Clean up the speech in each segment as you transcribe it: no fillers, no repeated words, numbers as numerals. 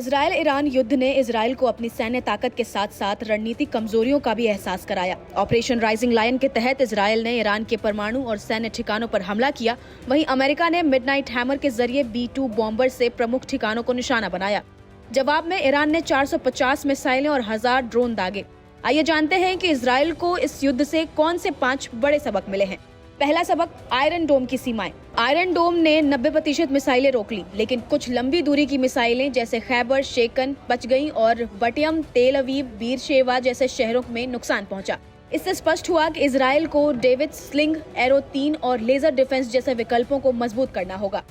Israel Iran युद्ध ने Israel को अपनी सैन्य ताकत के साथ साथ रणनीतिक कमजोरियों का भी एहसास कराया। ऑपरेशन राइजिंग लायन के तहत इजरायल ने ईरान के परमाणु और सैन्य ठिकानों पर हमला किया। वहीं अमेरिका ने मिडनाइट हैमर के जरिए B-2 बॉम्बर से प्रमुख ठिकानों को निशाना बनाया। जवाब में ईरान ने 450 मिसाइलें और 1000 ड्रोन दागे। आइए जानते हैं कि इजरायल को इस युद्ध से कौन से 5 बड़े सबक मिले हैं। पहला सबक, आयरन डोम की सीमाएं। आयरन डोम ने 90% मिसाइलें रोक ली, लेकिन कुछ लंबी दूरी की मिसाइलें जैसे खैबर शेकन बच गईं और बटियम, तेल अवीव, बीरशेवा जैसे शहरों में नुकसान पहुंचा। इससे स्पष्ट हुआ कि इजरायल को डेविड स्लिंग, एरो 3 और लेजर डिफेंस जैसे विकल्पों को मजबूत करना होगा।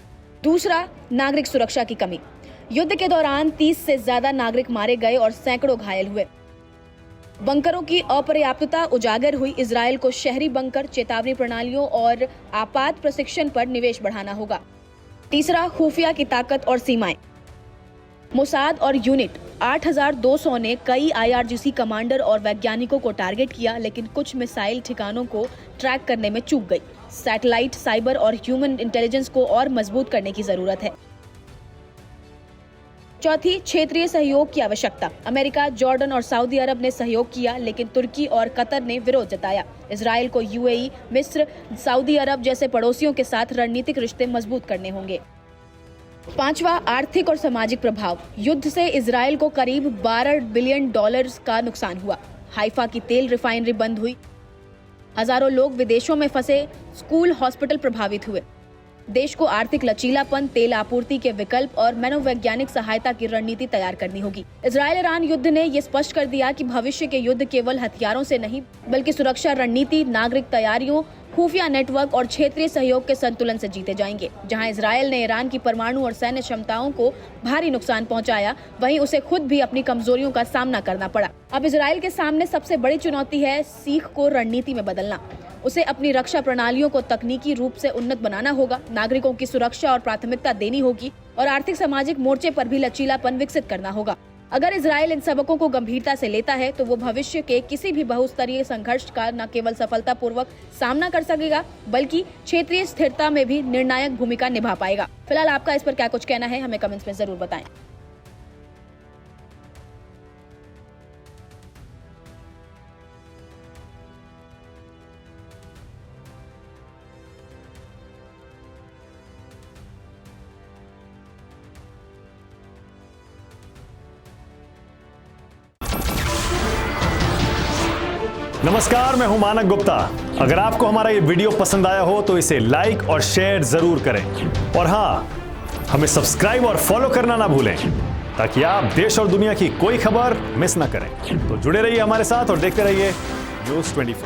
दूसरा, नागरिक सुरक्षा की कमी। युद्ध के दौरान 30 से ज्यादा नागरिक मारे गए और सैकड़ों घायल हुए। बंकरों की अपर्याप्तता उजागर हुई। इजरायल को शहरी बंकर, चेतावनी प्रणालियों और आपात प्रशिक्षण पर निवेश बढ़ाना होगा। तीसरा, खुफिया की ताकत और सीमाएं। मोसाद और यूनिट 8200 ने कई IRGC कमांडर और वैज्ञानिकों को टारगेट किया, लेकिन कुछ मिसाइल ठिकानों को ट्रैक करने में चूक गई। सैटेलाइट, साइबर और ह्यूमन इंटेलिजेंस को और मजबूत करने की जरूरत है। चौथी, क्षेत्रीय सहयोग की आवश्यकता। अमेरिका, जॉर्डन और सऊदी अरब ने सहयोग किया, लेकिन तुर्की और कतर ने विरोध जताया। इजरायल को UAE, मिस्र, सऊदी अरब जैसे पड़ोसियों के साथ रणनीतिक रिश्ते मजबूत करने होंगे। पांचवा, आर्थिक और सामाजिक प्रभाव। युद्ध से इजरायल को करीब $12 बिलियन का नुकसान हुआ। हाइफा की तेल रिफाइनरी बंद हुई। हजारों लोग विदेशों में फंसे। स्कूल, हॉस्पिटल प्रभावित हुए। देश को आर्थिक लचीलापन, तेल आपूर्ति के विकल्प और मनोवैज्ञानिक सहायता की रणनीति तैयार करनी होगी। इजरायल ईरान युद्ध ने ये स्पष्ट कर दिया कि भविष्य के युद्ध केवल हथियारों से नहीं, बल्कि सुरक्षा रणनीति, नागरिक तैयारियों, खुफिया नेटवर्क और क्षेत्रीय सहयोग के संतुलन से जीते जाएंगे। जहां इजरायल ने ईरान की परमाणु और सैन्य क्षमताओं को भारी नुकसान पहुंचाया, वहीं उसे खुद भी अपनी कमजोरियों का सामना करना पड़ा। अब इजरायल के सामने सबसे बड़ी चुनौती है सीख को रणनीति में बदलना। उसे अपनी रक्षा प्रणालियों को तकनीकी रूप से उन्नत बनाना होगा, नागरिकों की सुरक्षा और प्राथमिकता देनी होगी और आर्थिक सामाजिक मोर्चे पर भी लचीलापन विकसित करना होगा। अगर इजरायल इन सबकों को गंभीरता से लेता है तो वो भविष्य के किसी भी बहुस्तरीय संघर्ष का न केवल सफलतापूर्वक सामना कर सकेगा, बल्कि क्षेत्रीय स्थिरता में भी निर्णायक भूमिका निभा पाएगा। फिलहाल आपका इस पर क्या कुछ कहना है, हमें कमेंट्स में जरूर बताएं। नमस्कार, मैं हूं मानक गुप्ता। अगर आपको हमारा ये वीडियो पसंद आया हो तो इसे लाइक और शेयर जरूर करें और हाँ, हमें सब्सक्राइब और फॉलो करना ना भूलें ताकि आप देश और दुनिया की कोई खबर मिस ना करें। तो जुड़े रहिए हमारे साथ और देखते रहिए News 24।